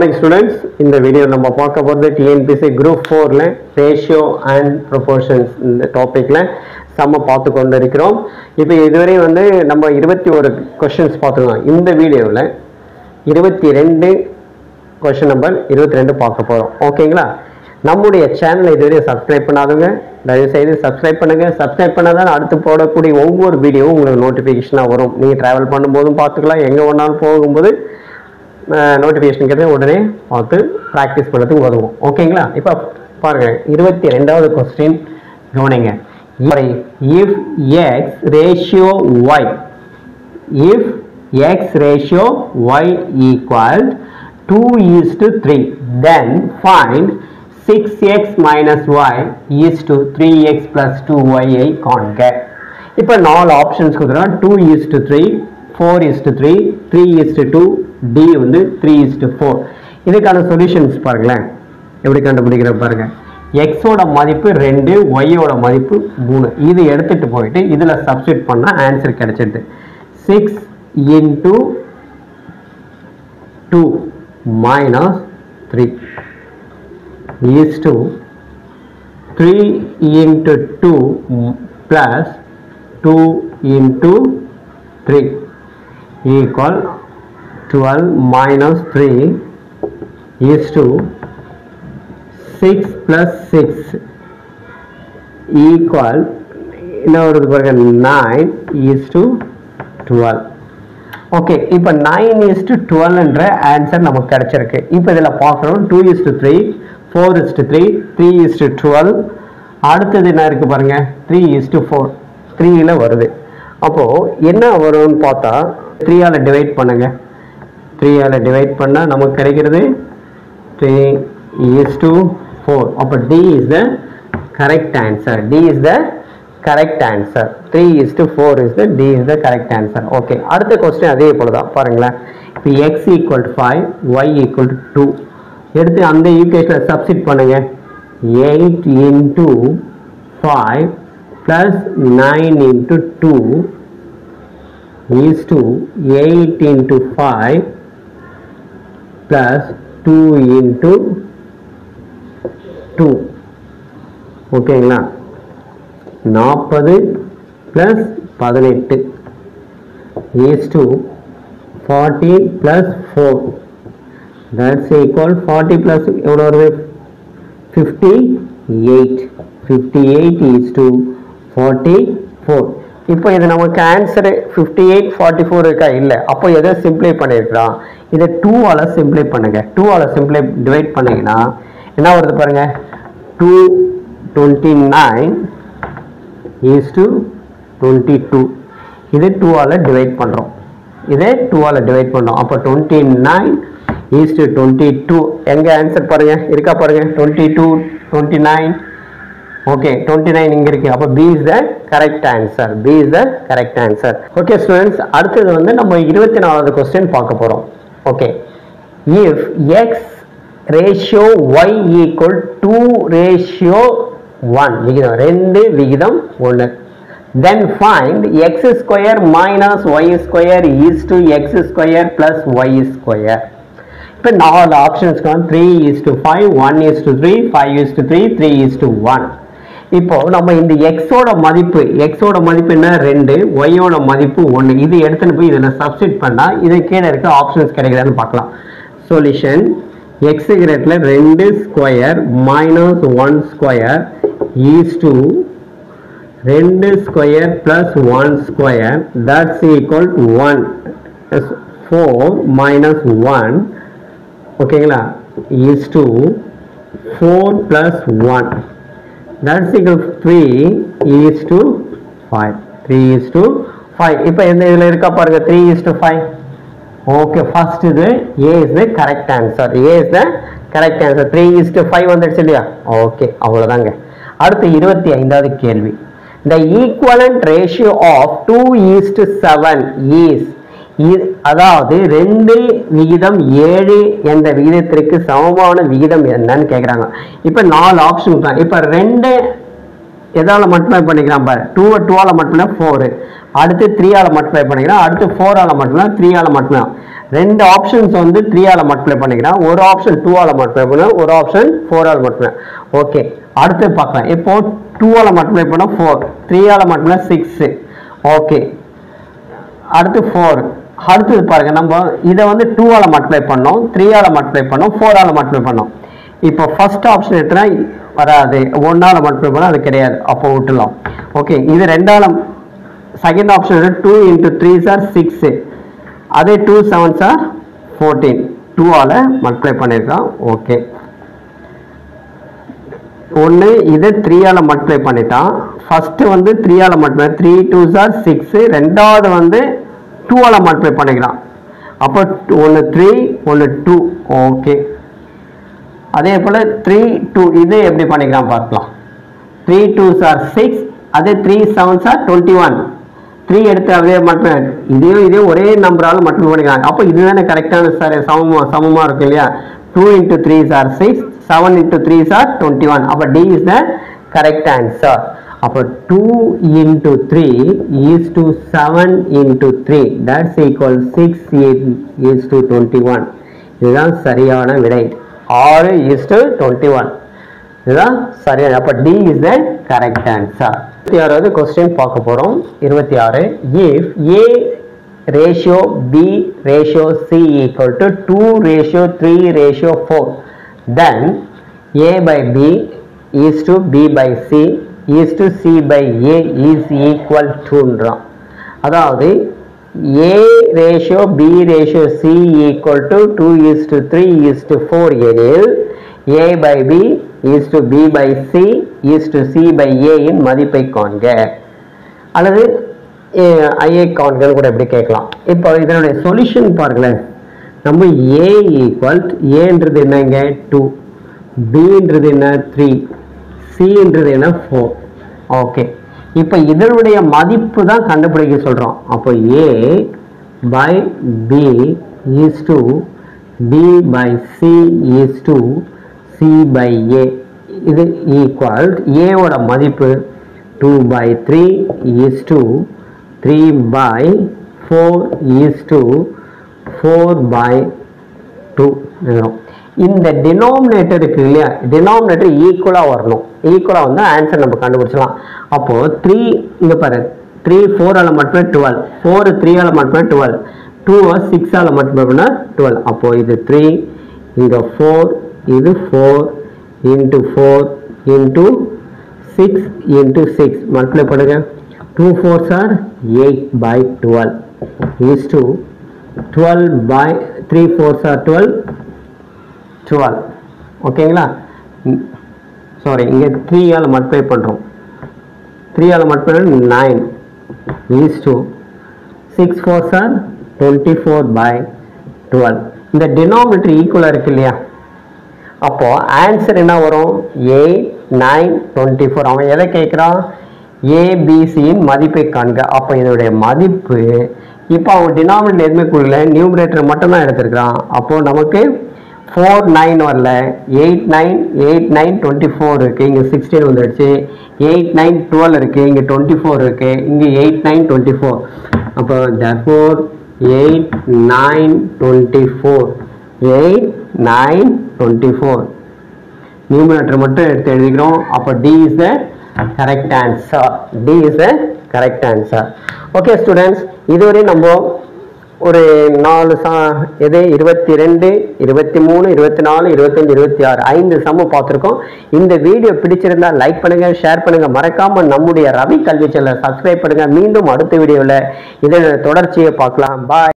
Morning students, இந்த video நம்ம பார்க்க போறது TNPSC group 4 ல ratio and proportions இந்த டாபிக்ல நம்ம பார்த்து கொண்டு இருக்கிறோம். இப்போ இதுவரை வந்து நம்ம 21 क्वेश्चंस பார்த்துறோம். இந்த வீடியோல 22 क्वेश्चन நம்பர் 22 பார்க்க போறோம். ஓகேங்களா? நம்முடைய சேனலை இதுவரை சப்ஸ்கிரைப் பண்ணாதவங்க தயவு செய்து சப்ஸ்கிரைப் பண்ணுங்க. சப்ஸ்கிரைப் பண்ணாதான் அடுத்து போடக்கூடிய ஒவ்வொரு வீடியோவும் உங்களுக்கு நோட்டிஃபிகேஷனா வரும். நீங்க டிராவல் பண்ணும்போதும் பார்த்துக்கலாம், எங்க வேணாலும் போகும்போது நோட்டிஃபிகேஷன் கிடையாது, உடனே பார்த்து ப்ராக்டிஸ் பண்ணுறதுக்கு உதவும். ஓகேங்களா? இப்போ பாருங்க 22வது क्वेश्चन கவனிங்க. If x ratio y if x ratio y equals 2:3 then find 6x minus y is to 3x plus 2y ஐ காண்க. இப்போ நாலு ஆப்ஷன்ஸ் கொடுக்குறோம். 2:3 4:3 3:2 D வந்து 3:4. இதுக்கான சொல்யூஷன்ஸ் பாருங்களேன் எப்படி கண்டுபிடிக்கிற பாருங்க. x ஓட மதிப்பு 2, y ஓட மதிப்பு 3. இது எடுத்துட்டு போயிட்டு இதுல சப்ஸ்டிட்யூட் பண்ணா answer கிடைச்சிடுது. 6 into 2 minus 3 is to 3 into 2 plus 2 into 3 equal 12 minus 3 is to 6 plus 6 equal 9 is to 12. Okay, இப்போ 9 is to 12 என்ற ஆன்சர் நமக்கு கிடைச்சிருக்கு. இப்போ இதில் பார்க்குறோம் 2:3 4:3 3:12. அடுத்தது என்ன இருக்கு பாருங்க 3:4 3ல வருது. அப்போ என்ன வரும்னு பார்த்தா 3ஆல டிவைட் பண்ணுங்க. 3ஆல டிவைட் பண்ணா நமக்கு கிடைக்கிறது 3:4. அப்போ D is the correct answer. D is the correct answer. 3:4 is the D is the correct answer. Okay, அடுத்த क्वेश्चन அதே போல தான் பாருங்களேன். இப்போ x equal to 5 y equal to 2 எடுத்து அந்த ஈக்குவேஷன்ல சப்ஸ்டிட்யூட் பண்ணுங்க. 8 into 5 plus 9 into 2 is to 8 into 5 plus 2 into 2. ஓகேங்களா? 40 plus 18 is to 40 plus 4. That's equal 40 plus எவ்வளோ வருது 58. 58 is to 44. இப்போ இது நமக்கு ஆன்சர் 58 44 இருக்கா இல்லை. அப்போ எதை சிம்பிளை பண்ணிருக்கலாம், இதை 2ஆல சிம்பிளை பண்ணுங்க. 2ஆல சிம்பிளை டிவைட் பண்ணீங்கன்னா என்ன வருது பாருங்க 229 is to 22. இது 2ஆல டிவைட் பண்றோம். இதே 2ஆல டிவைட் பண்றோம். அப்போ 29 is to 22. எங்க ஆன்சர் பாருங்க இருக்கா பாருங்க 22 29. ஓகே, 29 இங்க இருக்கு. அப்ப B is the correct answer. B is the correct answer. Okay students, அடுத்தது வந்து நம்ம 24வது क्वेश्चन பார்க்க போறோம். Okay, if x ratio y equal 2:1 விகிதம் 2 விகிதம் 1 then find x square minus y square is to x square plus y square. இப்போ நாலு options 3:5 1:3 5:3 3:1. இப்போ நம்ம இந்த x ஓட மதிப்பு என்ன 2, y ஓட மதிப்பு 1. இது எடுத்துட்டு போய் இதில் சப்ஸ்டிட்யூட் பண்ணா இது கீழே இருக்க ஆப்ஷன்ஸ் கிடைக்குதான்னு பார்க்கலாம். Solution x கிரேட்ல 2 square minus 1 square is to 2 square plus 1 square that's equal to 1 4 minus 1 ஓகேங்களா is to 4 plus 1 that's equal to 3 is to 5. 3 is to 5. இப்போ இந்த இதில் இருக்கா பாருங்க 3 is to 5. ஓகே, ஃபர்ஸ்ட் இது A is the correct answer. A is the correct answer. 3 is to 5 வந்துடுச்சு இல்லையா? Okay, அவ்வளோதாங்க. அடுத்து 25வது கேள்வி. The equivalent ratio of 2:7 is அதாவது 2 விகிதம் 7 என்ற விகிதத்திற்கு சமமான விகிதம் என்னன்னு கேட்குறாங்க. இப்போ 4 ஆப்ஷன் தான். இப்போ 2 எதால மல்டிப்ளை பண்ணிக்கலாம் பாரு 2ஆல மல்டிப்ளை 4, அடுத்து 3ஆல மல்டிப்ளை பண்ணிக்கலாம், அடுத்து 4ஆல மல்டிப்ளை 3ஆல மல்டிப்ளை ரெண்டு ஆப்ஷன்ஸ் வந்து 3 ஆல மல்டிப்ளை பண்ணிக்கலாம், ஒரு ஆப்ஷன் 2 ஆல மல்டிப்ளை பண்ணலாம், ஒரு ஆப்ஷன் 4 ஆல மல்டிப்ளை. ஓகே, அடுத்து பார்க்கலாம். இப்போ 2 ஆல மல்டிப்ளை பண்ணா 4, 3 ஆல மல்டிப்ளை 6. ஓகே, அடுத்து 4. அடுத்து பாருங்க, நம்ம இதை வந்து 2 ஆல மல்டிப்ளை பண்ணோம், 3 ஆல மல்டிப்ளை பண்ணோம், 4 ஆல மல்டிப்ளை பண்ணோம். இப்போ ஃபர்ஸ்ட் ஆப்ஷன் எடுத்தா வராது, 1 ஆல மல்டிப்ளை பண்ணா அது கிடையாது, அப்போ விட்டுலாம். ஓகே, இது 2 ஆல. செகண்ட் ஆப்ஷன் 2 into 3 are 6, அதே 2 7s are 14, 2 ஆல மல்டிப்ளை பண்ணிருக்கோம். ஓகே, ஒன்று இதை 3 ஆல மல்டிப்ளை பண்ணிட்டான். ஃபர்ஸ்ட் வந்து 3 ஆல மல்டிப்ளை, 3 2s are 6. ரெண்டாவது வந்து 2 ஆல மல்டிப்ளை பண்ணிக்கலாம். அப்போ ஒன்று 3 ஒன்று 2. ஓகே, அதே போல 3 2 இது எப்படி பண்ணிக்கலாம் பார்க்கலாம். 3 2s are 6, அதே 3 7s are 21. 3 எடுத்து அப்படியே மல்டிப்ளை, இதையும் ஒரே நம்பரால மல்டிப்ளை பண்ணிக்கலாம். அப்போ இதுதானே கரெக்டான சார், சமமா இருக்கு இல்லையா. 2 into 3s are 6, 7 into 3s are 21. அப்போ D is the correct answer. அப்போ 2 into 3 is to 7 into 3, that's equal 6 is to 21. இதுதான் சரியான விடை. 6 is to 21. இதுதான் சரியான. அப்போ D is the correct answer. 26வது கொஸ்டின் பார்க்க போறோம். 26. If A ratio B ratio C equal to 2:3:4, then A by B is to B by C is to C by A is equal to. அதாவது A ratio B ratio C equal to 2:3:4 எனில் A by B is to B by C is to C by A இன் மதிப்பை காண்க, அல்லது IA காண்கன்னு கூட எப்படி கேட்கலாம். இப்போ இதனுடைய சொல்யூஷன் பாருங்களேன். நம்ம A ஈக்குவல் ஏன்றது என்னங்க 2, Bன்றது என்ன 3, Cன்றது என்ன 4. ஓகே, இப்போ இதனுடைய மதிப்பு தான் கண்டுபிடிக்க சொல்றோம். அப்போ A by B is to B by C is to C by A. இது ஈக்குவல் A ஓட மதிப்பு 2/3 is to 3/4 is to 4/2. இந்த டினாமினேட்டர் இருக்கு இல்லையா, டினாமினேட்டர் ஈக்குவலா வரணும். ஈக்குவலா வந்து ஆன்சர் நம்ம கண்டுபிடிச்சலாம். அப்போ 3 இங்க பாரு, 3 4 ஆல மல்டிப்ளை 12, 4 3 ஆல மல்டிப்ளை 12, 2 6 ஆல மல்டிப்ளை பண்ணா 12. அப்போ இது 3, இங்க 4, இது 4 into 4 into 6 into 6 மல்டிப்ளை பண்ணுங்க. 2 4s are 8/12 is to 3 4s are 12. ஓகேங்களா, சாரி, இங்க 3 ஆல மல்டிப்ளை பண்றோம். 3 ஆல multiply 9 is to 6 4s are 24/12. இந்த டினாமினேட்டர் ஈக்குவலா இருக்கு இல்லையா, அப்போ ஆன்சர் என்ன வரும் 8 9 24. அவன் எதை கேட்குறான், ஏபிசியின் மதிப்பை காண்க. அப்போ இதனுடைய மதிப்பு, இப்போ அவன் டினாமினேட்டர் எதுவுமே கொடுக்கல, நியூமரேட்டர் மட்டும் தான் எடுத்திருக்கிறான். அப்போ நமக்கு 4 9 வரல, 8 9 8 9 24 இருக்கு, இங்க 16 வந்துடுச்சு. 8 9 12 இருக்கு, இங்க 24 இருக்கு, இங்க 8 9 24. அப்போ therefore 8 9 24 8 9 24 நியூமரேட்டர் மட்டும் எடுத்து எழுதிக்கிறோம். அப்போ D is the correct answer. D is the correct answer. Okay students, இதுவரை நம்ம ஒரு 4 இது 22 23 24 25 26 5 சம்மு பார்த்துருக்கோம். இந்த வீடியோ பிடிச்சிருந்தா லைக் பண்ணுங்க, ஷேர் பண்ணுங்க, மறக்காம நம்முடைய ரவி கல்வி சேனலை சப்ஸ்கிரைப் பண்ணுங்க. மீண்டும் அடுத்த வீடியோவில் இதன் தொடர்ச்சியை பார்க்கலாம். பாய்.